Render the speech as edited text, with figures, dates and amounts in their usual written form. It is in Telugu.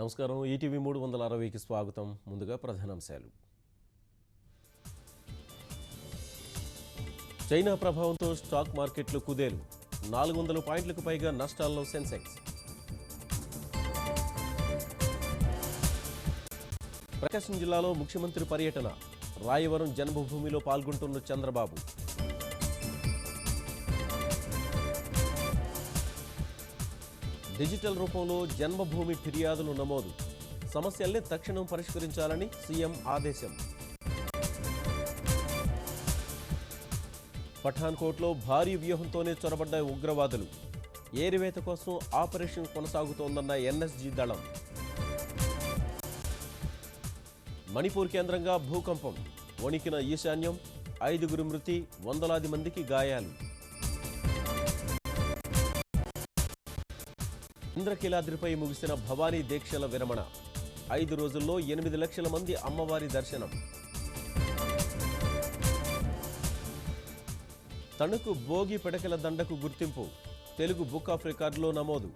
నమస్కారం. ఈటీవీ 360కి స్వాగతం. ముందుగా ప్రధానాంశాలు. చైనా ప్రభావంతో స్టాక్ మార్కెట్లు కుదేలు. 400 పాయింట్లకు పైగా నష్టాల్లో సెన్సెక్స్. ప్రకాశం జిల్లాలో ముఖ్యమంత్రి పర్యటన. రాయవరం జన్మభూమిలో పాల్గొంటున్న చంద్రబాబు. డిజిటల్ రూపంలో జన్మభూమి ఫిర్యాదులు నమోదు. సమస్యల్ని తక్షణం పరిష్కరించాలని సీఎం ఆదేశం. పఠాన్కోట్లో భారీ వ్యూహంతోనే చొరబడ్డ ఉగ్రవాదులు. ఏరివేత కోసం ఆపరేషన్ కొనసాగుతోందన్న ఎన్ఎస్జీ దళం. మణిపూర్ కేంద్రంగా భూకంపం. వణికిన ఈశాన్యం. 5 మృతి, వందలాది మందికి గాయాలు. ఇంద్రకీలాద్రిపై ముగిసిన భవానీ దీక్షల విరమణ. 5 రోజుల్లో 8 లక్షల మంది అమ్మవారి దర్శనం. తణుకు భోగి పిడకల దండకు గుర్తింపు. తెలుగు బుక్ ఆఫ్ రికార్డులో నమోదు.